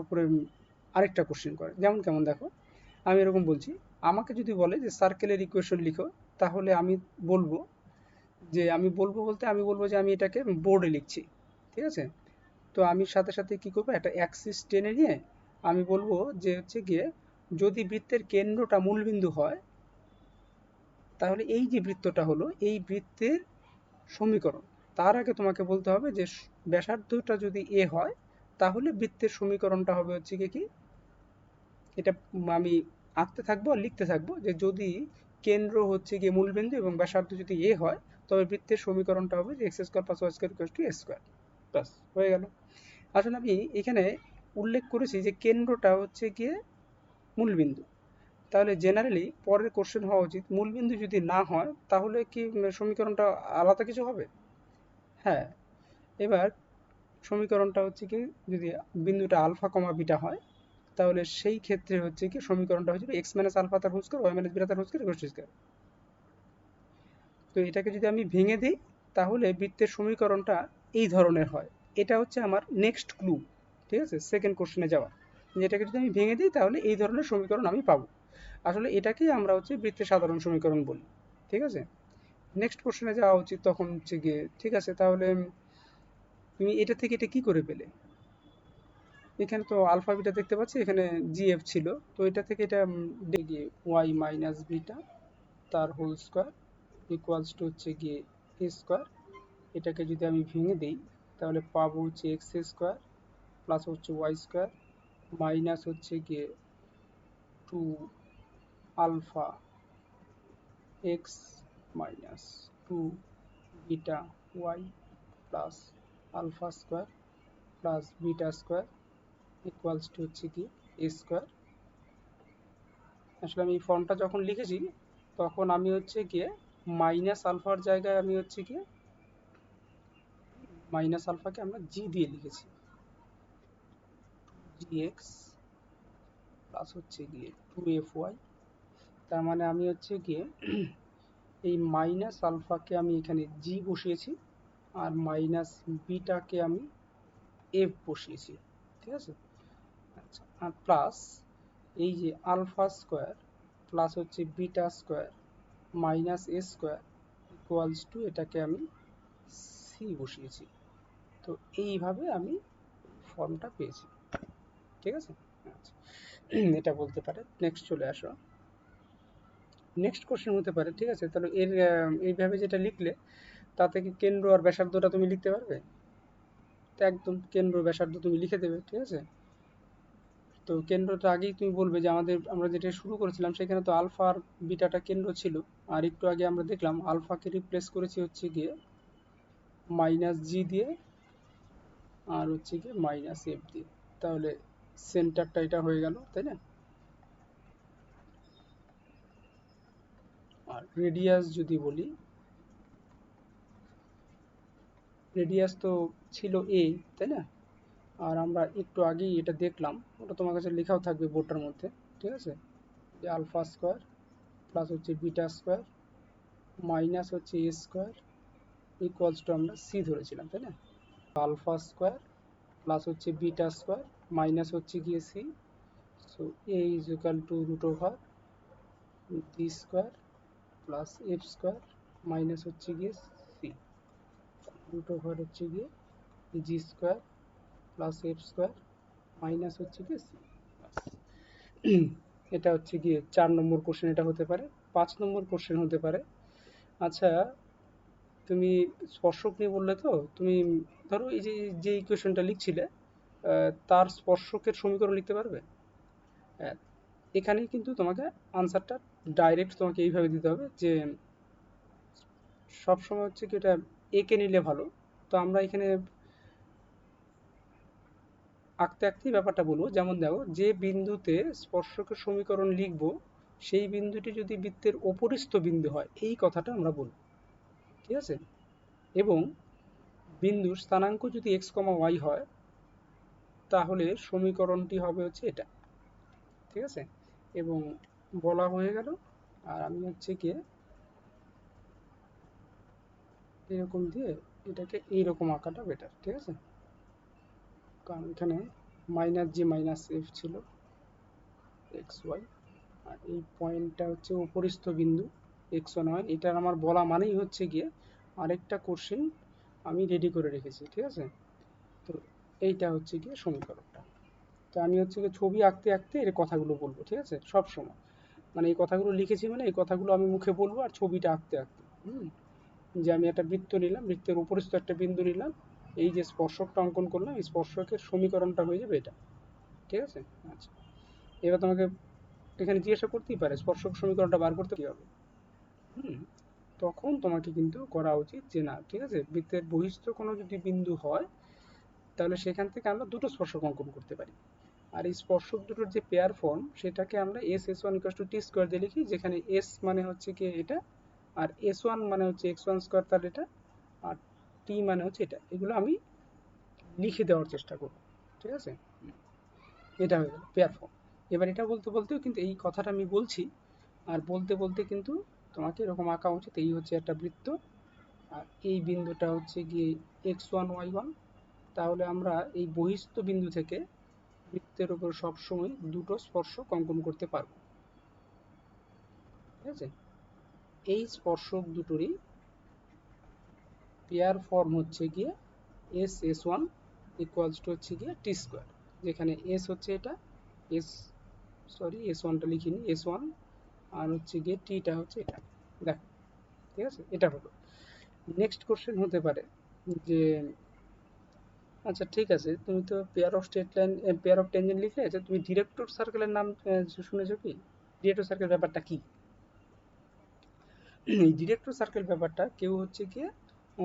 উপরে আরেকটা কোশ্চেন করে, যেমন কেমন দেখো, আমি এরকম বলছি, আমাকে যদি বলে যে সার্কেলের ইকুয়েশন লিখো, তাহলে আমি বলবো আমি বলবো যে আমি এটাকে বোর্ডে লিখছি, ঠিক আছে। তো আমি সাথে সাথে কি করবো, একটা অ্যাক্সিস টেনে নিয়ে আমি বলবো যে হচ্ছে গিয়ে, যদি বৃত্তের কেন্দ্রটা মূলবিন্দু হয়, তাহলে এই যে বৃত্তটা হলো এই বৃত্তের সমীকরণ। তার আগে তোমাকে বলতে হবে যে ব্যাসার্ধটা যদি এ হয়, তাহলে বৃত্তের সমীকরণটা হবে হচ্ছে গিয়ে কি, এটা আমি আঁকতে থাকবো আর লিখতে থাকবো যে যদি কেন্দ্র হচ্ছে গিয়ে মূলবিন্দু এবং ব্যাসার্ধ যদি এ হয়, তবে বৃত্তের সমীকরণটা হবে যে x square plus y square equals to a square. Plus হয়ে গেল। আসলে আমি এখানে উল্লেখ করেছি যে কেন্দ্রটা হচ্ছে গিয়ে মূলবিন্দু, তাহলে জেনারেলি পরের কোশ্চেন হওয়া উচিত, মূলবিন্দু যদি না হয় তাহলে কি সমীকরণটা আলাদা কিছু হবে? হ্যাঁ। এবার সমীকরণটা হচ্ছে কি, যদি বিন্দুটা আলফা কমা বিটা হয়, তাহলে সেই ক্ষেত্রে হচ্ছে কি সমীকরণটা হচ্ছে এক্স মাইনাস আলফা তার whole square y minus beta তার whole square equals to square. তো এটাকে যদি আমি ভেঙে দিই, তাহলে বৃত্তের সমীকরণটা এই ধরনের হয়। এটা হচ্ছে আমার নেক্সট ক্লু, ঠিক আছে, সেকেন্ড কোশ্চেনে যাওয়া। এটাকে যদি আমি ভেঙে দিই তাহলে এই ধরনের সমীকরণ আমি পাবো। আসলে এটাকেই আমরা হচ্ছে বৃত্তের সাধারণ সমীকরণ বলি, ঠিক আছে। নেক্সট কোশ্চেনে যাওয়া উচিত, তখন হচ্ছে গিয়ে ঠিক আছে, তাহলে তুমি এটা থেকে এটা কি করে পেলে? এখানে তো আলফা বিটা দেখতে পাচ্ছি, এখানে জিএফ ছিল, তো এটা থেকে এটা গিয়ে ওয়াই মাইনাস বিটা তার হোল স্কোয়ার ইকুয়ালস টু হচ্ছে গিয়ে এ স্কোয়ার। এটাকে যদি আমি ভেঙে দিই, তাহলে পাবো হচ্ছে এক্স স্কোয়ার প্লাস হচ্ছে ওয়াই স্কোয়ার মাইনাস হচ্ছে গিয়ে two alpha x minus two beta y plus alpha square plus beta square equals to হচ্ছে কি এ স্কোয়ার। আসলে আমি এই ফর্মটা যখন লিখেছি, তখন আমি হচ্ছে গিয়ে মাইনাস আলফার জায়গায় আমি হচ্ছে গিয়ে মাইনাস আলফাকে আমরা জি দিয়ে লিখেছি, জি এক্স প্লাস হচ্ছে গিয়ে টু এফ ওয়াই। তার মানে আমি হচ্ছে গিয়ে এই মাইনাস আলফাকে আমি এখানে জি বসিয়েছি, আর মাইনাস বিটাকে আমি এফ বসিয়েছি, ঠিক আছে। আচ্ছা, আর প্লাস এই যে আলফা স্কোয়ার প্লাস হচ্ছে বিটা স্কোয়ার মাইনাস এ স্কোয়ার ইকুয়ালস টু এটাকে আমি সি বসিয়েছি। তো এইভাবে আমি ফর্মটা পেয়েছি, ঠিক আছে। আচ্ছা, এটা বলতে পারে। নেক্সট চলে আসো, নেক্সট কোশ্চেন হতে পারে, ঠিক আছে। তাহলে এইভাবে যেটা লিখলে, তা থেকে কেন্দ্র আর ব্যাসার্ধটা তুমি লিখতে পারবে, তো একদম কেন্দ্র ব্যাসার্ধ তুমি লিখে দেবে, ঠিক আছে। তো কেন্দ্রটা আগেই তুমি বলবে যে আমরা যেটা শুরু করেছিলাম সেখানে তো আলফা আর বিটাটা কেন্দ্র ছিল, আর একটু আগে আমরা দেখলাম আলফাকে রিপ্লেস করেছি হচ্ছে গিয়ে মাইনাস জি দিয়ে আর হচ্ছে গিয়ে মাইনাস এফ দিয়ে, তাহলে সেন্টারটা এটা হয়ে গেল, তাই না। আর রেডিয়াস যদি বলি, রেডিয়াস তো ছিল এ, তাই না। আর আমরা একটু আগেই এটা দেখলাম, ওটা তোমার কাছে লেখাও থাকবে বোর্ডটার মধ্যে, ঠিক আছে, যে আলফা স্কোয়ার প্লাস হচ্ছে বিটা স্কোয়ার মাইনাস হচ্ছে এ স্কোয়ার ইকুয়ালস টু আমরা সি ধরেছিলাম, তাই না। আলফা স্কোয়ার প্লাস হচ্ছে বিটা স্কোয়ার মাইনাস হচ্ছে গিয়ে C, so A is equal to root over B square plus F square minus হচ্ছে গিয়ে সি, রুট ওভার হচ্ছে গিয়ে G square plus F square minus হচ্ছে গিয়ে সি। এটা হচ্ছে গিয়ে 4 নম্বর কোশ্চেন এটা হতে পারে। 5 নম্বর কোশ্চেন হতে পারে, আচ্ছা তুমি স্পর্শক নিয়ে বললে, তো তুমি ধরো এই যে যে ইকুয়েশনটা লিখছিলে, তার স্পর্শকের সমীকরণ লিখতে পারবে? হ্যাঁ, এখানেই কিন্তু তোমাকে আনসারটা ডাইরেক্ট তোমাকে এইভাবে দিতে হবে যে সবসময় হচ্ছে কি এটা একে নিলে ভালো। তো আমরা এখানে আঁকতে আঁকতেই ব্যাপারটা বলবো, যেমন দেখো, যে বিন্দুতে স্পর্শকের সমীকরণ লিখব, সেই বিন্দুটি যদি বৃত্তের অপরিস্থ বিন্দু হয়, এই কথাটা আমরা বলবো, ঠিক আছে। এবং বিন্দুর স্থানাঙ্ক যদি এক্স কমা ওয়াই হয়, তাহলে সমীকরণটি হবে হচ্ছে এটা, ঠিক আছে। এবং বলা হয়ে গেল। আর আমি হচ্ছে গিয়ে এরকম দিয়ে এটাকে এইরকম আঁকাটা বেটার, ঠিক আছে, কারণ এখানে মাইনাস জি মাইনাস এফ ছিল এক্স ওয়াই, আর এই পয়েন্টটা হচ্ছে উপরিস্থ বিন্দু এক্স ওয়ান ওয়াই। এটার আমার বলা মানেই হচ্ছে গিয়ে আরেকটা কোশ্চেন আমি রেডি করে রেখেছি, ঠিক আছে। তো এইটা হচ্ছে গিয়ে সমীকরণটা। তো আমি হচ্ছে গিয়ে ছবি আঁকতে আঁকতে এর কথাগুলো বলবো, ঠিক আছে, সব সময়। মানে এই কথাগুলো লিখেছি, মানে এই কথাগুলো আমি মুখে বলবো আর ছবিটা আঁকতে আঁকতে। যে আমি একটা বৃত্ত নিলাম, বৃত্তের উপরিস্থ একটা বিন্দু নিলাম, এই যে স্পর্শকটা অঙ্কন করলাম, এই স্পর্শকের সমীকরণটা হয়ে যাবে এটা, ঠিক আছে। আচ্ছা, এবার তোমাকে এখানে জিজ্ঞাসা করতেই পারে স্পর্শক সমীকরণটা বার করতে কি হবে। হুম তখন তোমাকে কিন্তু করা উচিত যে না, ঠিক আছে, বৃত্তের বহিস্থ কোনো যদি বিন্দু হয় তাহলে সেখান থেকে আমরা দুটো স্পর্শক অঙ্কন করতে পারি। আর এই স্পর্শক দুটোর যে পেয়ার ফর্ম সেটাকে আমরা S S one equal to T square দিয়ে লিখি, যেখানে এস মানে হচ্ছে কি এটা, আর এস ওয়ান মানে হচ্ছে এক্স ওয়ান স্কোয়ার তার এটা, আর টি মানে হচ্ছে এটা। এগুলো আমি লিখে দেওয়ার চেষ্টা করব, ঠিক আছে। এটা হয়ে গেল পেয়ার ফর্ম। এবার এটা বলতে বলতেও কিন্তু এই কথাটা আমি বলছি, আর বলতে বলতে কিন্তু তোমাকে এরকম আঁকা উচিত। এই হচ্ছে একটা বৃত্ত, আর এই বিন্দুটা হচ্ছে গিয়ে এক্স ওয়ান ওয়াই ওয়ান। তাহলে আমরা এই বহিস্থ বিন্দু থেকে বৃত্তের উপর সবসময় দুটো স্পর্শক অঙ্কন করতে পারবো, ঠিক আছে। এই স্পর্শক দুটোরই পেয়ার ফর্ম হচ্ছে গিয়ে S S one equals to হচ্ছে গিয়ে টি স্কোয়ার, যেখানে এস হচ্ছে এটা, এস সরি এস ওয়ানটা লিখিনি, এস ওয়ান, আর হচ্ছে গিয়ে টিটা হচ্ছে এটা। দেখো, ঠিক আছে, এটা হলো। নেক্সট কোশ্চেন হতে পারে যে আচ্ছা ঠিক আছে, তুমি তো pair of straight line, pair of tangent লিখলে, আচ্ছা তুমি ডিরেক্টর সার্কেলের নাম শুনেছো কি? ডিরেক্টর সার্কেল ব্যাপারটা কি? এই ডিরেক্টর সার্কেল ব্যাপারটা কেউ হচ্ছে গিয়ে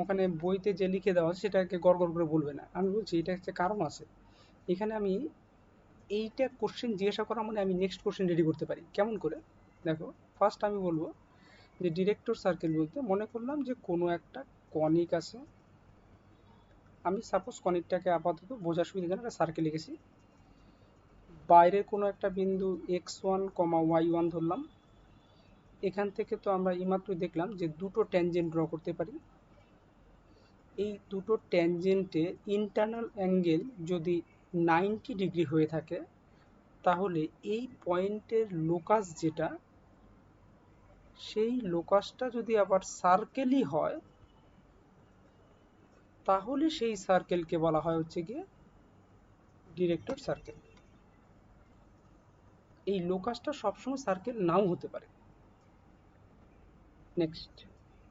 ওখানে বইতে যে লিখে দেওয়া আছে সেটাকে গড় গড় করে বলবে না। আমি বলছি এটা হচ্ছে কারণ আছে। এখানে আমি এইটা কোশ্চেন জিজ্ঞাসা করা মানে আমি নেক্সট কোশ্চেন রেডি করতে পারি কেমন করে। দেখো, ফার্স্ট আমি বলবো যে ডিরেক্টর সার্কেল বলতে মনে করলাম যে কোনো একটা কনিক আছে। আমি সাপোজ কনিকটাকে আপাতত বোঝার সুবিধার জন্য একটা সার্কেল লিখেছি। বাইরে কোনো একটা বিন্দু x one comma y one ধরলাম। এখান থেকে তো আমরা এইমাত্র দেখলাম যে দুটো ট্যানজেন্ট ড্র করতে পারি। এই দুটো ট্যানজেন্টে ইন্টারনাল অ্যাঙ্গেল যদি 90 ডিগ্রি হয়ে থাকে, তাহলে এই পয়েন্টের লোকাস যেটা, সেই লোকাসটা যদি আবার সার্কেলই হয়, তাহলে সেই সার্কেলকে বলা হয় হচ্ছে গিয়ে ডিরেক্টর সার্কেল। এই লোকাসটা সবসময় সার্কেল নাও হতে পারে। নেক্সট,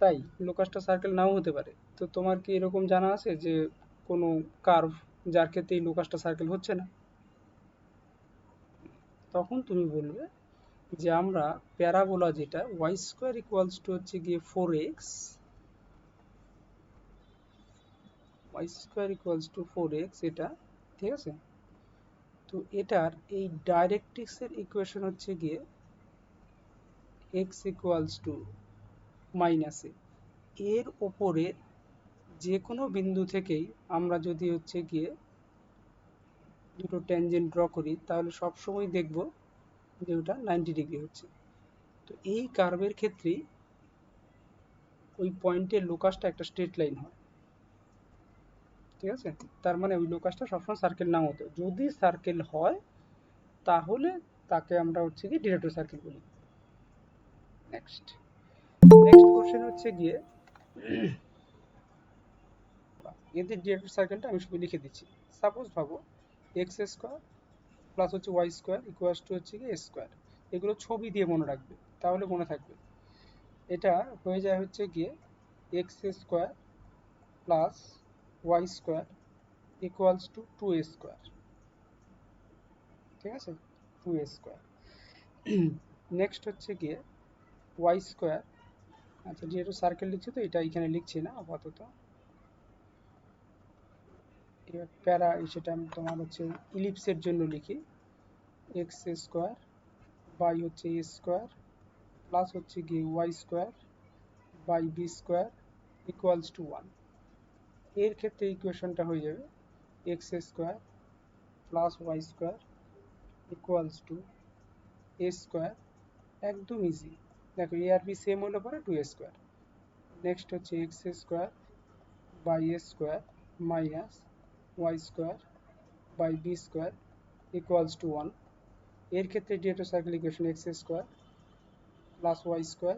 তাই লোকাসটা সার্কেল নাও হতে পারে। তো তোমার কি এরকম জানা আছে যে কোনো কার্ভ যার ক্ষেত্রে এই লোকাসটা সার্কেল হচ্ছে না? তখন তুমি বলবে যে আমরা প্যারাবোলা যেটা ওয়াই স্কোয়ার ইকুয়ালস টু হচ্ছে গিয়ে 4x, Y square equals two 4x এটা, ঠিক আছে। তো এটার এই ডাইরেক্ট্রিক্সের ইকুয়েশন হচ্ছে গিয়ে x ইকুয়ালস টু মাইনাস এ। এর ওপরে যে কোনো বিন্দু থেকেই আমরা যদি হচ্ছে গিয়ে দুটো ট্যানজেন্ট ড্র করি তাহলে সবসময় দেখব যে ওটা 90 ডিগ্রি হচ্ছে। তো এই কার্ভের ক্ষেত্রেই ওই পয়েন্টের লোকাসটা একটা স্ট্রেট লাইন হয়, ঠিক আছে। তার মানে ওই লোকাসটা সবসময় সার্কেল নাও হতো, যদি সার্কেল হয় তাহলে তাকে আমরা হচ্ছে গিয়ে ডিরেক্টর সার্কেল বলি। নেক্সট নেক্সট কোশ্চেন হচ্ছে গিয়ে এদের ডিরেক্টর সার্কেলটা আমি শুধু লিখে দিচ্ছি। সাপোজ ভাবো এক্স স্কোয়ার প্লাস হচ্ছে ওয়াই স্কোয়ার ইকুয়ালস টু হচ্ছে গিয়ে এস স্কোয়ার। এগুলো ছবি দিয়ে মনে রাখবে, তাহলে মনে থাকবে। এটা হয়ে যায় হচ্ছে গিয়ে x square plus y square equals to 2a square, ঠিক আছে, 2a স্কোয়ার। নেক্সট হচ্ছে গিয়ে ওয়াই স্কোয়ার, আচ্ছা যেহেতু সার্কেল লিখছি তো এটা এখানে লিখছি না আপাতত। এবার প্যারা সেটা আমি তোমার হচ্ছে ইলিপসের জন্য লিখি, এক্স স্কোয়ার বাই হচ্ছে এ স্কোয়ার প্লাস হচ্ছে গিয়ে y square by b square equals to 1। এর ক্ষেত্রে ইকুয়েশনটা হয়ে যাবে x square plus y square equals to a square. একদম ইজি, দেখো এ আর বি সেম হলে পরে 2a স্কোয়ার। নেক্সট হচ্ছে x square by a square minus y square by b square equals to 1। এর ক্ষেত্রে director circle equation x square plus y square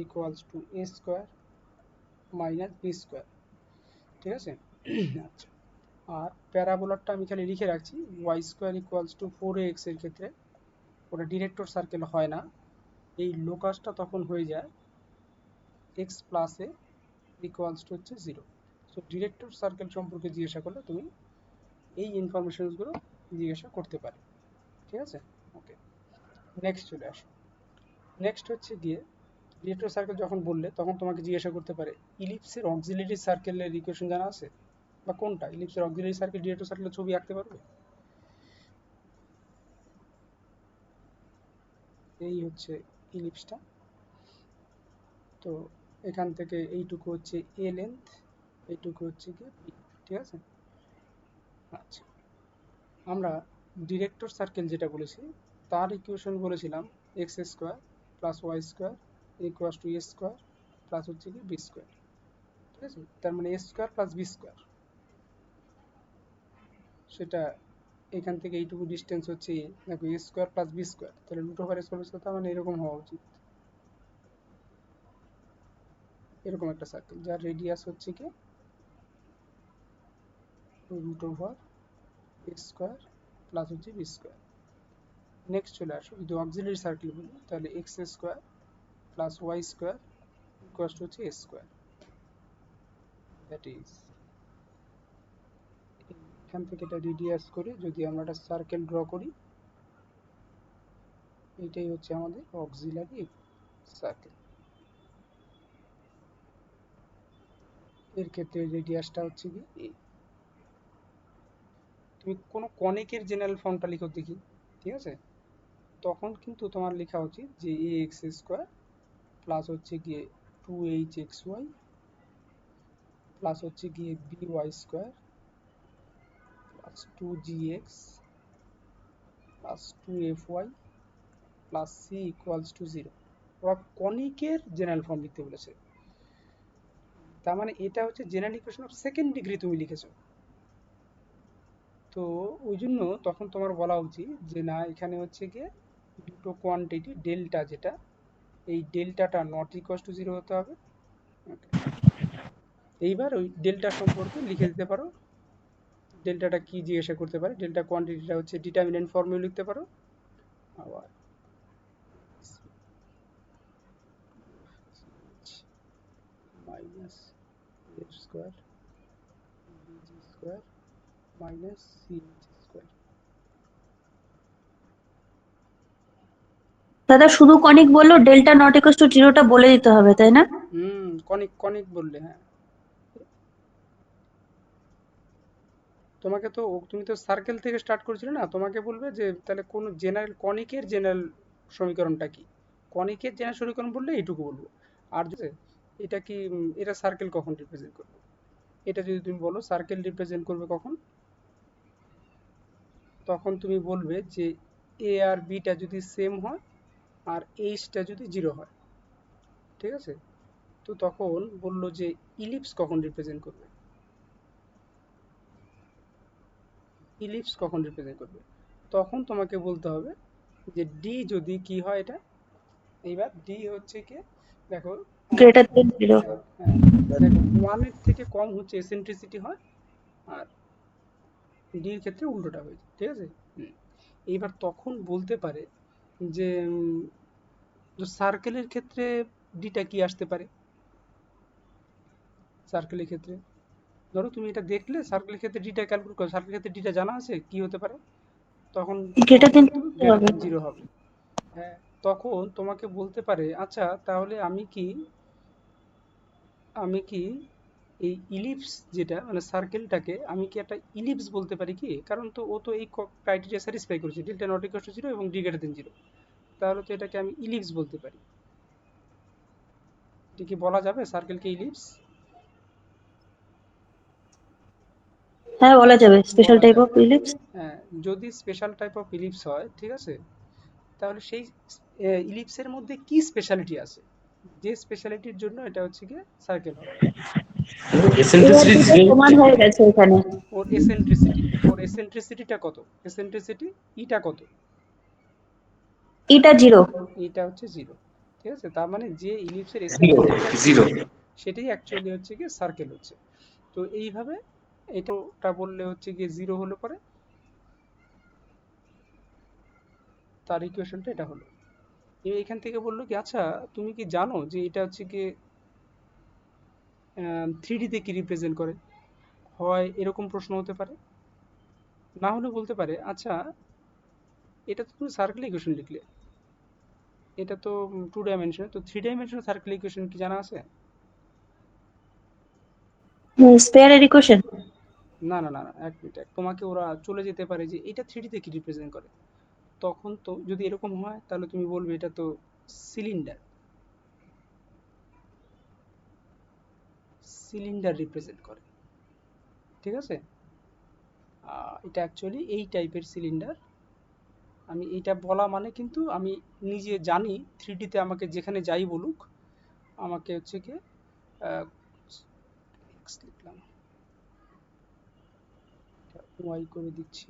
equals to a square minus b square. ঠিক আছে। আচ্ছা, আর প্যারাবোলারটা আমি খালি লিখে রাখছি, Y square equals two 4ax এর ক্ষেত্রে ওটা ডিরেক্টর সার্কেল হয় না, এই লোকাসটা তখন হয়ে যায় x plus A equals to হচ্ছে 0। সো ডিরেক্টর সার্কেল সম্পর্কে জিজ্ঞাসা করলে তুমি এই ইনফরমেশনসগুলো জিজ্ঞাসা করতে পারে। ঠিক আছে, ওকে। নেক্সট চলে আসো। নেক্সট হচ্ছে গিয়ে ডিরেক্টর সার্কেল যখন বললে তখন তোমাকে জিজ্ঞাসা করতে পারে ইলিপসের অক্সিলারি সার্কেলের ইকুয়েশন জানা আছে, বা কোনটা ইলিপসের অক্সিলারি সার্কেল ডিরেক্টর সার্কেলের ছবি আঁকতে পারবে। এই হচ্ছে ইলিপসটা। তো এখান থেকে এইটুকু হচ্ছে এ লেন্থ, এইটুকু হচ্ছে গিয়ে বি। ঠিক আছে। আচ্ছা, আমরা ডিরেক্টর সার্কেল যেটা বলেছি তার ইকুয়েশন বলেছিলাম x square plus y square equal to a square plus হচ্ছে কি বি স্কোয়ার। ঠিক আছে, তার মানে a square plus B square, সেটা এখান থেকে এইটুকু ডিস্টেন্স হচ্ছে এ। দেখো a square plus B square, তাহলে রুট ওভার স্কোয়ার স্কোয়ার, তার মানে এরকম হওয়া উচিত, এরকম একটা সার্কেল যার রেডিয়াস হচ্ছে কি root over x square plus হচ্ছে বি স্কোয়ার। নেক্সট চলে আসো, যদি অক্সিলারি সার্কেল বলি তাহলে x square plus y square equal to হচ্ছে এ স্কোয়ার। দ্যাট ইজ, এখান থেকে এটা রেডিয়াস করে যদি আমরা একটা সার্কেল ড্র করি, এটাই হচ্ছে আমাদের অক্সিলারি সার্কেল। এর ক্ষেত্রে রেডিয়াসটা হচ্ছে কি এ। তুমি কোনো কনিকের জেনারেল ফর্মটা লিখো দেখি। ঠিক আছে, তখন কিন্তু তোমার লেখা উচিত যে এ এক্স স্কোয়ার প্লাস হচ্ছে গিয়ে 2hxy প্লাস হচ্ছে গিয়ে by square plus 2gx plus 2fy plus c equals to 0। ওরা কনিকের জেনারেল ফর্ম লিখতে বলেছে, তার মানে এটা হচ্ছে general equation of second degree তুমি লিখেছো। তো ওই জন্য তখন তোমার বলা উচিত যে না, এখানে হচ্ছে গিয়ে দুটো কোয়ান্টিটি ডেল্টা, যেটা এই ডেল্টাটা নট ইকুয়াল টু 0 হতে হবে। Okay. এইবার ওই ডেল্টা সম্পর্কে লিখে দিতে পারো, ডেল্টাটা কি জিজ্ঞাসা করতে পারে, ডেল্টা কোয়ান্টিটিটা হচ্ছে ডিটারমিনেন্ট ফর্মেও লিখতে পারো। আবার minus f square b g square minus c square. দাদা শুধু কনিক বললো, ডেল্টা নট ইকুয়ালস টু জিরোটা বলে দিতে হবে তাই না? কনিক কনিক বললে হ্যাঁ। তোমাকে তো তুমি তো সার্কেল থেকে স্টার্ট করেছিলে না, তোমাকে বলবে যে তাহলে কোন জেনারেল কনিকের জেনারেল সমীকরণটা কি। কনিকের জেনারেল সমীকরণ বললে এইটুকু বলবো। আর যদি এটা কি এটা সার্কেল কখন রিপ্রেজেন্ট করবে, এটা যদি তুমি বলো সার্কেল রিপ্রেজেন্ট করবে কখন, তখন তুমি বলবে যে এ আর বিটা যদি সেম হয় আর এইচটা যদি 0 হয়। ঠিক আছে, তো তখন বললো যে ইলিপস কখন রিপ্রেজেন্ট করবে, ইলিপস কখন রিপ্রেজেন্ট করবে, তখন তোমাকে বলতে হবে যে ডি যদি কি হয় এটা। এইবার ডি হচ্ছে কি, দেখো আমাদের, গ্রেটার দেন জিরো। হ্যাঁ, দেখো 1 এর থেকে কম হচ্ছে এসেন্ট্রিসিটি হয়, আর ডি এর ক্ষেত্রে উল্টোটা হয়েছে। ঠিক আছে। হুম। এইবার তখন বলতে পারে যে সার্কেলের ক্ষেত্রে ডিটা কি আসতে পারে। সার্কেলের ক্ষেত্রে ধরো তুমি এটা দেখলে সার্কেলের ক্ষেত্রে ডিটা ক্যালকুলেট করো, সার্কেলের ক্ষেত্রে ডিটা জানা আছে কি হতে পারে, তখন গ্রেটার দেন কিন্তু গ্রেটার হবে। দেন 0 হবে। হ্যাঁ, তখন তোমাকে বলতে পারে আচ্ছা তাহলে আমি কি এই ইলিপস যেটা মানে সার্কেলটাকে আমি কি একটা ইলিপস বলতে পারি কি, কারণ তো ও তো এই ক্রাইটেরিয়া স্যাটিসফাই করেছে, ডেল্টা নট ইকুয়াল টু 0 এবং ডি গ্রেটার দেন 0, তাহলে তো এটাকে আমি ইলিপস বলতে পারি। এটা কি বলা যাবে সার্কেলকে ইলিপস? হ্যাঁ বলা যাবে, স্পেশাল বলা টাইপ অফ যাবে। ইলিপস। হ্যাঁ, যদি স্পেশাল টাইপ অফ ইলিপস হয়, ঠিক আছে, তাহলে সেই ইলিপসের মধ্যে কি স্পেশালিটি আছে, যে স্পেশালিটির জন্য এটা হচ্ছে গিয়ে সার্কেল হবে। এবার এসেন্ট্রিসিটি দুটো 0 সমান হচ্ছে হয়ে গেছে এখানে। ওর এসেন্ট্রিসিটিটা কত? এসেন্ট্রিসিটি ইটা কত? এটা 0। এটা হচ্ছে 0। ঠিক আছে, তার মানে যে ইলিপসের 0 এসেন্ট্রিসিটিটা 0 0 সেটাই অ্যাকচুয়ালি হচ্ছে কি সার্কেল হচ্ছে। তো এইভাবে এটা বললে হচ্ছে গিয়ে 0 হলে পরে তার ইকুয়েশনটা এটা হলো। এখান থেকে বললো কি, আচ্ছা তুমি কি জানো যে এটা হচ্ছে কি 3D তে কি রিপ্রেজেন্ট করে? হয় এরকম প্রশ্ন হতে পারে, না হলে বলতে পারে আচ্ছা এটা তো তুমি সার্কেল ইকুয়েশন লিখলে, এটা তো 2 ডাইমেনশনে, তো 3 ডাইমেনশনে সার্কেল ইকুয়েশন কি জানা আছে? স্পেয়ারের ইকুয়েশন। না না না না, এক মিনিট, তোমাকে ওরা চলে যেতে পারে যে এটা 3D তে কি রিপ্রেজেন্ট করে। তখন তো যদি এরকম হয় তাহলে তুমি বলবে এটা তো সিলিন্ডার, সিলিন্ডার রিপ্রেজেন্ট করে। ঠিক আছে, এটা অ্যাকচুয়ালি এই টাইপের সিলিন্ডার। আমি এটা বলা মানে কিন্তু আমি নিজে জানি 3D তে আমাকে যেখানে যাই বলুক আমাকে হচ্ছে কি x লিখলাম, y করে দিচ্ছি,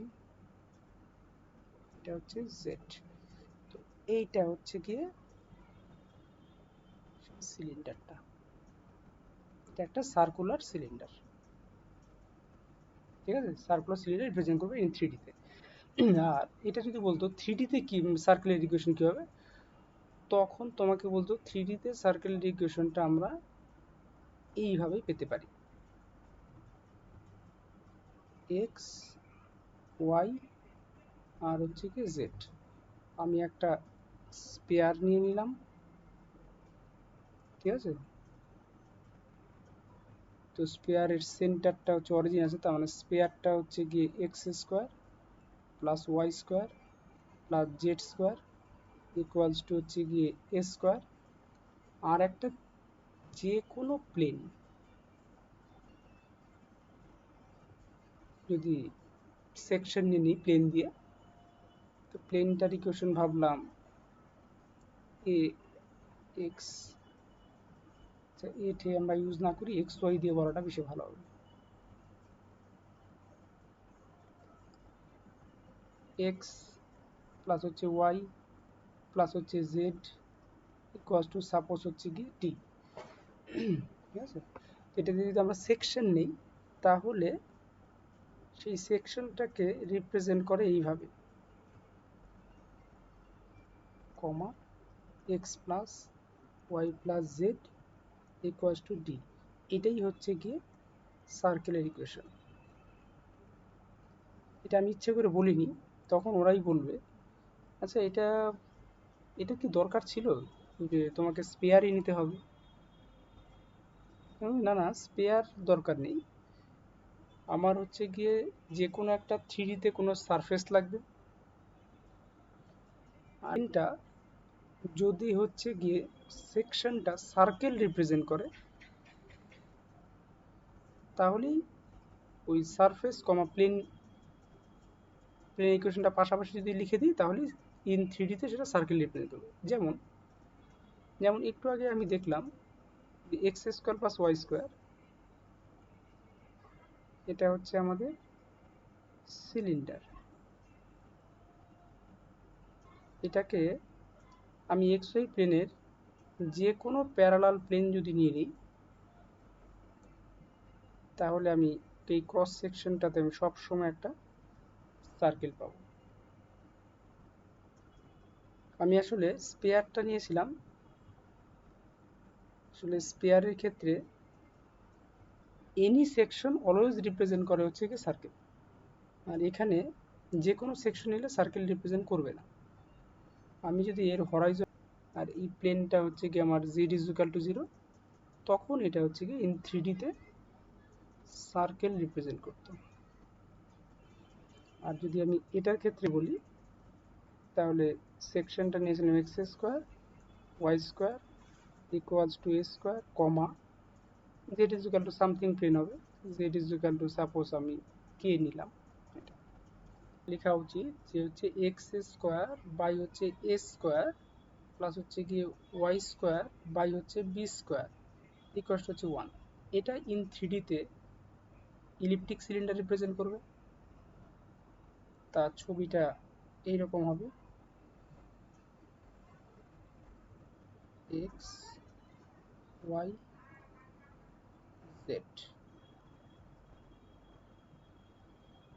এটা হচ্ছে z। তো এইটা হচ্ছে গিয়ে সিলিন্ডারটা, এটা একটা সার্কুলার সিলিন্ডার। ঠিক আছে, সার্কুলার সিলিন্ডার রিপ্রেজেন্ট করবে ইন 3D তে। আর এটা যদি বলতো 3D তে কি সার্কেলের ইকুয়েশন কি হবে, তখন তোমাকে বলতো 3D তে সার্কেলের ইকুয়েশনটা আমরা এইভাবেই পেতে পারি, x y আর হচ্ছে কি z। আমি একটা স্পেয়ার নিয়ে নিলাম, ঠিক আছে, তো স্পেয়ারের সেন্টারটা হচ্ছে অরিজিন আছে, তার মানে স্পেয়ারটা হচ্ছে গিয়ে x square plus y square plus z square equals to হচ্ছে গিয়ে এ স্কোয়ার। আর একটা যে কোনো প্লেন যদি সেকশন নিয়ে নিই প্লেন দিয়ে, তো প্লেনটার ইকুয়েশন ভাবলাম এ এক্স, এ আমরা ইউজ না করি, এক্স ওয়াই দিয়ে বলাটা বেশি ভালো হবে। এক্স প্লাস হচ্ছে ওয়াই প্লাস হচ্ছে জেড ইকুয়ালস টু সাপোজ হচ্ছে কি টি। ঠিক আছে, এটা যদি আমরা সেকশন নেই তাহলে সেই সেকশনটাকে রিপ্রেজেন্ট করে এইভাবে, comma x plus y plus z equals to d. এটাই হচ্ছে গিয়ে সার্কেলের ইকুয়েশন। এটা আমি ইচ্ছে করে বলিনি, তখন ওরাই বলবে আচ্ছা এটা এটা কি দরকার ছিল যে তোমাকে স্পেয়ারই নিতে হবে? না না, স্পেয়ার দরকার নেই, আমার হচ্ছে গিয়ে যে কোনো একটা 3D তে কোনো সারফেস লাগবে, আর এটা যদি হচ্ছে গিয়ে সেকশনটা সার্কেল রিপ্রেজেন্ট করে তাহলেই ওই সারফেস কমা প্লেন, প্লেন ইকুয়েশনটা পাশাপাশি যদি লিখে দিই তাহলে ইন 3D তে সেটা সার্কেল রিপ্রেজেন্ট করবে। যেমন যেমন একটু আগে আমি দেখলাম x square plus y square, এটা হচ্ছে আমাদের সিলিন্ডার। এটাকে আমি এক্স ওয়াই প্লেনের যে কোনো প্যারালাল প্লেন যদি নিয়ে নিই তাহলে আমি এই ক্রস সেকশনটাতে আমি সবসময় একটা সার্কেল পাবো। আমি আসলে স্পেয়ারটা নিয়েছিলাম, আসলে স্পেয়ারের ক্ষেত্রে এনি সেকশন অলওয়েজ রিপ্রেজেন্ট করে হচ্ছে কি সার্কেল, আর এখানে যে কোনো সেকশন নিলে সার্কেল রিপ্রেজেন্ট করবে না। আমি যদি এর হরাইজন আর এই প্লেনটা হচ্ছে কি আমার জেড ইজ ইকুয়াল টু 0, তখন এটা হচ্ছে কি ইন 3D তে সার্কেল রিপ্রেজেন্ট করতো। আর যদি আমি এটার ক্ষেত্রে বলি তাহলে সেকশনটা নিয়েছিলাম x square y square equals to a square comma z is equal to something plane হবে, z is equal to suppose আমি কে নিলাম। এটা লেখা উচিত যে হচ্ছে এক্স স্কোয়ার বাই হচ্ছে এ স্কোয়ার প্লাস হচ্ছে গিয়ে ওয়াই স্কোয়ার বাই হচ্ছে বি স্কোয়ার ইকুয়ালস হচ্ছে 1। এটা ইন 3D তে ইলিপ্টিক সিলিন্ডার রিপ্রেজেন্ট করবে। তার ছবিটা এইরকম হবে, এক্স ওয়াই জেড।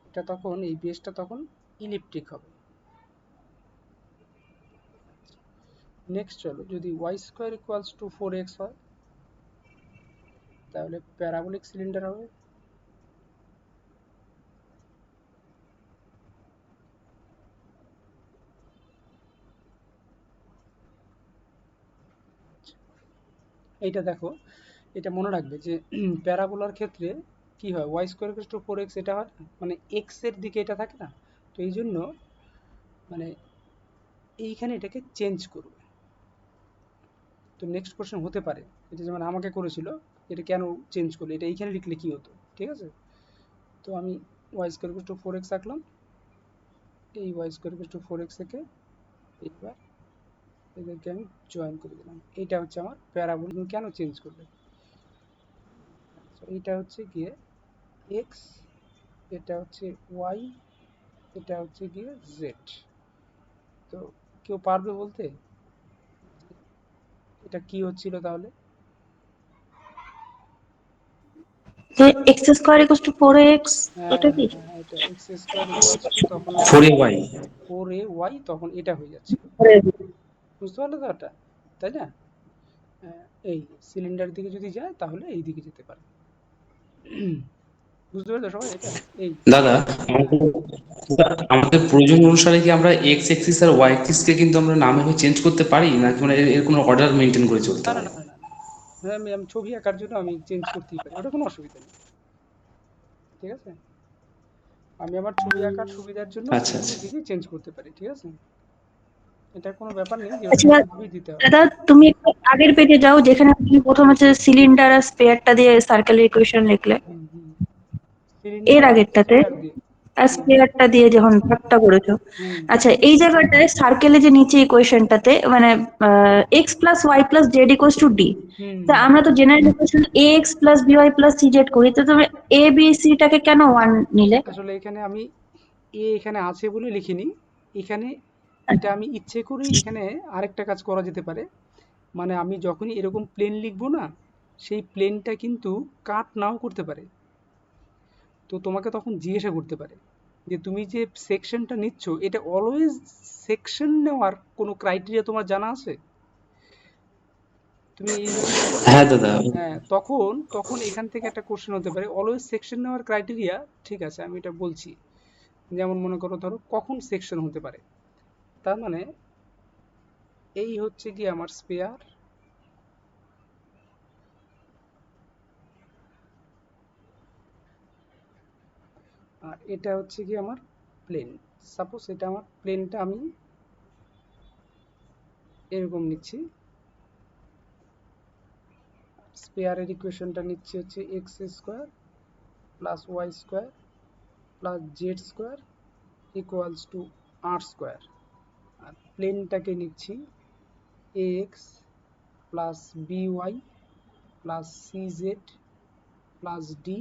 এটা তখন এই বেসটা তখন ইলিপ্টিক হবে। নেক্সট চলো, যদি Y square equals two 4x হয় তাহলে প্যারাবোলিক সিলিন্ডার হবে। এইটা দেখো, এটা মনে রাখবে যে প্যারাবোলার ক্ষেত্রে কি হয়, Y square equals two 4x এটা হয়, মানে এক্স এর দিকে এটা থাকে না, তো এই জন্য মানে এইখানে এটাকে চেঞ্জ করবে। তো নেক্সট কোশ্চেন হতে পারে, এটা যেমন আমাকে করেছিল, এটা কেন চেঞ্জ করলে, এটা এইখানে লিখলে কি হতো, ঠিক আছে। তো আমি Y square equals two 4x রাখলাম, এই Y square equals two 4x থেকে এইবার এদেরকে আমি জয়েন করে দিলাম। এইটা হচ্ছে আমার প্যারাবোলা। কেন চেঞ্জ করবে, এইটা হচ্ছে গিয়ে এক্স, এটা হচ্ছে ওয়াই, এটা হচ্ছে গিয়ে জেড। তো কেউ পারবে বলতে এটা কি হচ্ছিল তাহলে? যে x square equals two 4x, হ্যাঁ এটা কি? হ্যাঁ, এটা এক্স স্কোয়ার ইকুয়ালস টু তখন হচ্ছে 4ay। 4ay, তখন এটা হয়ে যাচ্ছিল। বুঝতে পারলে তো এটা, তাই না? এই সিলিন্ডার দিকে যদি যায় তাহলে এই দিকে যেতে পারে। বুঝতে পারলে সবাই এটা? এই দাদা, হ্যাঁ আমাদের প্রয়োজন অনুসারে কি আমরা এক্স এক্সিস আর ওয়াই এক্সিস কে কিন্তু আমরা নামে চেঞ্জ করতে পারি, নাকি মানে এর কোনো অর্ডার মেনটেন করে চলতে না না হয়? না না না না। হ্যাঁ, আমি ছবি আঁকার জন্য আমি চেঞ্জ করতেই পারি, ওটা কোনো অসুবিধা নেই, ঠিক আছে। আমি আমার ছবি আঁকার সুবিধার জন্য আচ্ছা এইগুলো আচ্ছা। দিকে চেঞ্জ করতে পারি, ঠিক আছে। এটা কোনো ব্যাপার নেই যে ওটা আচ্ছা এইভাবেই দিতে হবে। দাদা, তুমি একটু আগের পেজে যাও, যেখানে তুমি প্রথম হচ্ছে সিলিন্ডার আর স্পেয়ারটা দিয়ে সার্কেলের ইকুয়েশন লিখলে, হুম হুম। এর সিলিন্ডার আর আগেরটাতে স্পেয়ার দিয়ে। আর হুম স্পেয়ারটা দিয়ে যখন ভাগটা করেছো। হুম আচ্ছা, এই জায়গাটায় সার্কেলে যে নিচে ইকুয়েশনটাতে মানে x plus y plus z equals to d, হুম তা হুম। আমরা তো general equation a x plus b y plus c z করি, তো তুমি এ বি সি টাকে কেন ওয়ান নিলে? আসলে এখানে আমি এখানে আছে বলে লিখিনি। এখানে এটা আমি ইচ্ছে করেই, এখানে আরেকটা কাজ করা যেতে পারে, মানে আমি যখনই এরকম প্লেন লিখবো না, সেই প্লেনটা কিন্তু কাট নাও করতে পারে। তো তোমাকে তখন জিজ্ঞাসা করতে পারে যে তুমি যে সেকশনটা নিচ্ছ, এটা অলওয়েজ সেকশন নেওয়ার কোনো ক্রাইটেরিয়া তোমার জানা আছে? তুমি এইভাবে যদি হ্যাঁ দাদা। হ্যাঁ, তখন তখন এখান থেকে একটা কোশ্চেন হতে পারে, অলওয়েজ সেকশন নেওয়ার ক্রাইটেরিয়া, ঠিক আছে আমি এটা বলছি। যেমন মনে করো, ধরো কখন সেকশন হতে পারে, তার মানে এই হচ্ছে কি আমার স্পেয়ার, আর এটা হচ্ছে কি আমার প্লেন। সাপোজ এটা আমার প্লেনটা আমি এরকম নিচ্ছি, স্পেয়ারের ইকুয়েশনটা নিচ্ছি হচ্ছে x square plus y square plus z square equals to r square. আর প্লেনটাকে নিচ্ছি a x plus b y plus c z plus d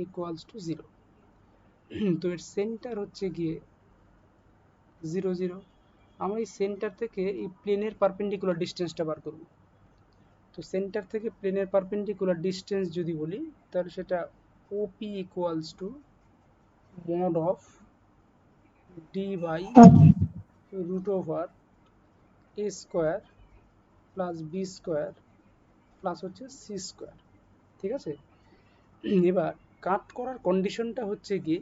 equals to 0। তো এর সেন্টার হচ্ছে গিয়ে 0 0। আমরা এই সেন্টার থেকে এই প্লেনের পারপেন্ডিকুলার ডিস্টেন্সটা বার করব। তো সেন্টার থেকে প্লেনের পারপেন্ডিকুলার ডিস্টেন্স যদি বলি, তাহলে সেটা OP equals to mod of D by root over A square plus B square plus হচ্ছে সি স্কোয়ার, ঠিক আছে। এবার কাট করার কন্ডিশনটা হচ্ছে কি,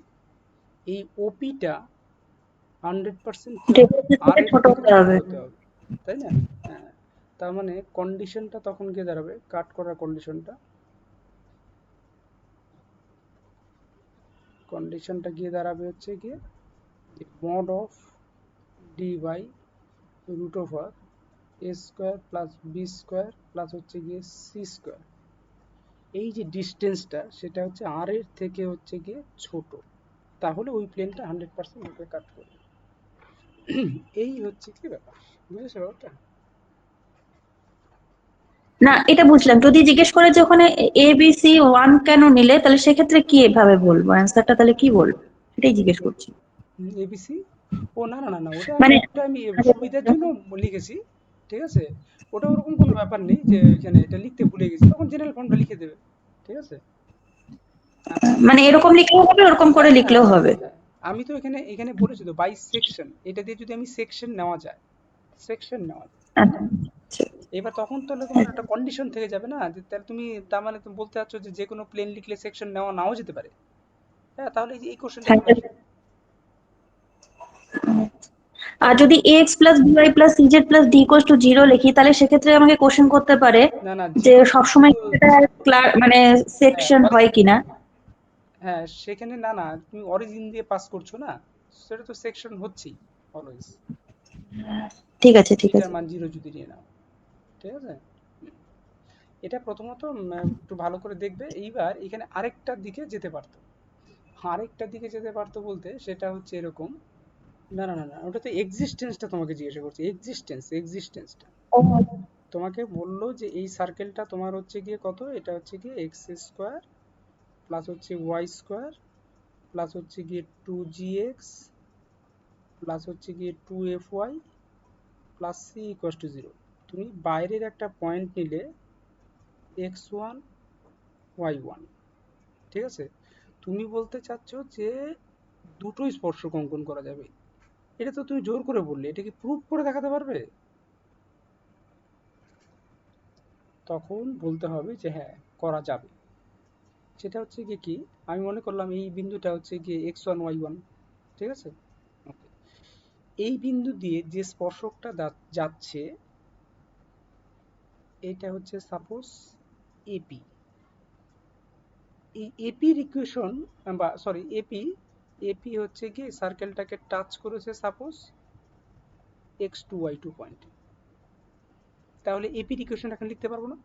এই ওপিটা 100% কি হবে, আর এর ছোট থেকে হতে ছোট হবে। হতে হবে, তাই না? হ্যাঁ, তার মানে কন্ডিশনটা তখন গিয়ে দাঁড়াবে, কাট করার কন্ডিশনটা গিয়ে দাঁড়াবে হচ্ছে গিয়ে mod of D by root over A square plus B square plus হচ্ছে গিয়ে সি স্কোয়ার। এই যে ডিস্টেন্সটা সেটা হচ্ছে আর এর থেকে হচ্ছে গিয়ে ছোট, তাহলে ওই প্লেনটা 100% ওকে কাট করবে। এই হচ্ছে কি ব্যাপার, বুঝেছো ব্যাপারটা? না এটা বুঝলাম, যদি জিজ্ঞেস করে যে ওখানে ABC 1 কেন নিলে, তাহলে সেক্ষেত্রে কি এভাবে বলবো, অ্যান্সারটা তাহলে কি বলবো, সেটাই জিজ্ঞেস করছি। এবিসি, ও না না না না, ওটা মানে ওটা আমি সুবিধার জন্য লিখেছি, ঠিক আছে। ওটা ওরকম কোনো ব্যাপার নেই যে এখানে এটা লিখতে ভুলে গেছি, তখন জেনারেল ফর্মটা লিখে দেবে, ঠিক আছে। আচ্ছা, মানে এরকম লিখলেও হবে, ওরকম করে হ্যাঁ হ্যাঁ লিখলেও হ্যাঁ হবে? হ্যাঁ, আমি তো এখানে এখানে বলেছি তো বাই সেকশন, এটা দিয়ে যদি আমি সেকশন নেওয়া যায়, সেকশন নেওয়া যায়। আচ্ছা। এবার তখন তো তোমার একটা কন্ডিশন থেকে যাবে না, যে তাহলে তুমি তার মানে তুমি বলতে চাচ্ছ যে যে কোনো প্লেন লিখলে সেকশন নেওয়া নাও যেতে পারে। হ্যাঁ, তাহলে এই কোশ্চেনটা চলে আসবে। আর যদি ax plus by plus cz plus d equals to 0 লিখি, তাহলে সেক্ষেত্রে আমাকে কোশ্চেন করতে পারে না না, যে জিরো সবসময় এটা মানে হ্যাঁ সেকশন হয় কিনা। হ্যাঁ, সেখানে না না, তুমি অরিজিন দিয়ে পাস করছো না, সেটা তো সেকশন হচ্ছেই অলওয়েজ, ঠিক আছে, ঠিক থিটার আছে। মান 0 যদি নিয়ে নাও, ঠিক আছে। এটা প্রথমত একটু ভালো করে দেখবে। এইবার এখানে আরেকটার দিকে যেতে পারতো, আরেকটার দিকে যেতে পারতো বলতে সেটা হচ্ছে এরকম, না না না না, ওটা তো এক্সিস্টেন্সটা তোমাকে জিজ্ঞাসা করছে, এক্সিস্টেন্সটা ও, তোমাকে বললো যে এই সার্কেলটা তোমার হচ্ছে গিয়ে কত, এটা হচ্ছে গিয়ে এক্স স্কোয়ার প্লাস হচ্ছে ওয়াই স্কোয়ার প্লাস হচ্ছে গিয়ে 2gx প্লাস হচ্ছে গিয়ে 2fy plus C equals to 0। তুমি বাইরের একটা পয়েন্ট নিলে x1 y1, ঠিক আছে। তুমি বলতে চাচ্ছ যে দুটোই স্পর্শক অঙ্কন করা যাবে, এটা তো তুমি জোর করে বললে, এটা কি প্রুফ করে দেখাতে পারবে? তখন বলতে হবে যে হ্যাঁ, করা যাবে। সেটা হচ্ছে গিয়ে কি, আমি মনে করলাম এই বিন্দুটা হচ্ছে গিয়ে x1 y1, ঠিক আছে। ওকে, এই বিন্দু দিয়ে যে স্পর্শকটা যাচ্ছে এটা হচ্ছে সাপোজ এপি। এই এপির ইকুয়েশন, বা সরি এপি, এপি হচ্ছে কি সার্কেলটাকে টাচ করেছে সাপোজ x2y2 পয়েন্টে, তাহলে এপির ইকুয়েশন এখন লিখতে পারবো না?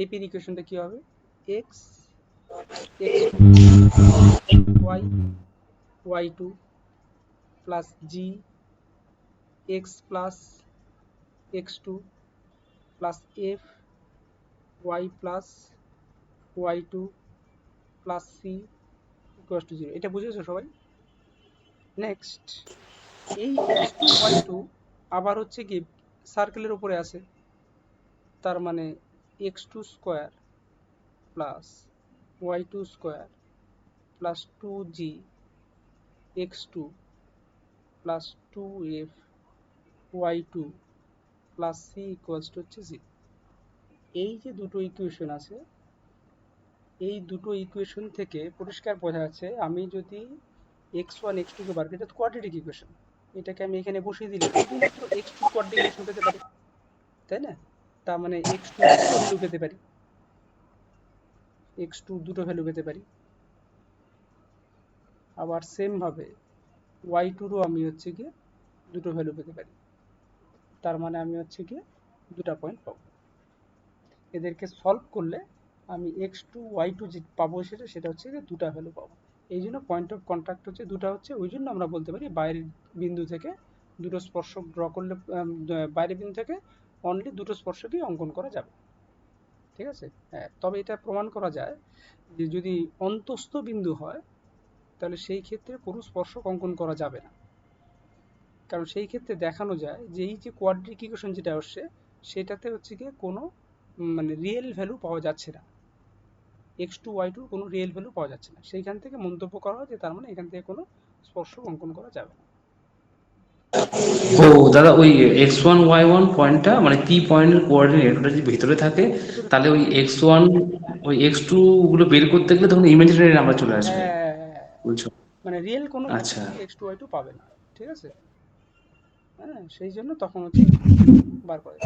এপির ইকুয়েশনটা কি হবে, x x2 y y2 plus g x plus x2 plus f y plus y2 plus c equal to 0। এটা বুঝেছো সবাই? নেক্সট, এই x2 y2 আবার হচ্ছে কি সার্কেলের উপরে আছে, তার মানে x2 square plus y2 square plus 2g x2 plus 2f y2 plus c equals to হচ্ছে 0। এই যে দুটো ইকুয়েশন আছে, এই দুটো ইকুয়েশন থেকে পরিষ্কার বোঝা যাচ্ছে আমি যদি x1 x2 কে বার করি, এটা তো কোয়াড্রেটিক ইকুয়েশন, এটাকে আমি এখানে বসিয়ে দিলে শুধুমাত্র x2 কোয়াড্রেটিক পেতে পারি, তাই না? তার মানে x2 দুটো ভ্যালু পেতে পারি, x2 দুটো ভ্যালু পেতে পারি। আবার সেম ভাবে y2 আমি হচ্ছে গিয়ে দুটো ভ্যালু পেতে পারি, তার মানে আমি হচ্ছে গিয়ে দুটা পয়েন্ট পাবো। এদেরকে সলভ করলে আমি x2 y2 যে পাবো সেটা হচ্ছে গিয়ে দুটা ভ্যালু পাবো। এই জন্য পয়েন্ট অফ কন্ট্যাক্ট হচ্ছে দুটা হচ্ছে, ওই জন্য আমরা বলতে পারি বাইরের বিন্দু থেকে দুটো স্পর্শক ড্র করলে বাইরের বিন্দু থেকে অনলি দুটো স্পর্শকই অঙ্কন করা যাবে, ঠিক আছে। হ্যাঁ, তবে এটা প্রমাণ করা যায় যে যদি অন্তস্থ বিন্দু হয় তাহলে সেই ক্ষেত্রে কোনো স্পর্শক অঙ্কন করা যাবে না, কারণ সেই ক্ষেত্রে দেখানো যায় যে এই যে কোয়াড্রিক ইকুয়েশন যেটা আসছে সেটাতে হচ্ছে গিয়ে কোনো মানে রিয়েল ভ্যালু পাওয়া যাচ্ছে না, x2 y2 কোনো রিয়েল ভ্যালু পাওয়া যাচ্ছে না, সেইখান থেকে মন্তব্য করা হয় যে তার মানে এখান থেকে কোনো স্পর্শক অঙ্কন করা যাবে না। ও দাদা, ওই x1 y1 পয়েন্টটা মানে পি পয়েন্টের কোঅর্ডিনেট ওটা যদি ভেতরে থাকে, ভেতরে তাহলে থাকে, ওই x1 ওই x2 গুলো বের করতে গেলে তখন ইমাজিনারি নাম্বার চলে আসবে, হ্যাঁ, বুঝছো? মানে রিয়েল কোনো ভ্যালু আচ্ছা। তুমি x2 y2 পাবে না, ঠিক আছে। হ্যাঁ, সেই জন্য তখন হচ্ছে বার করা যায়।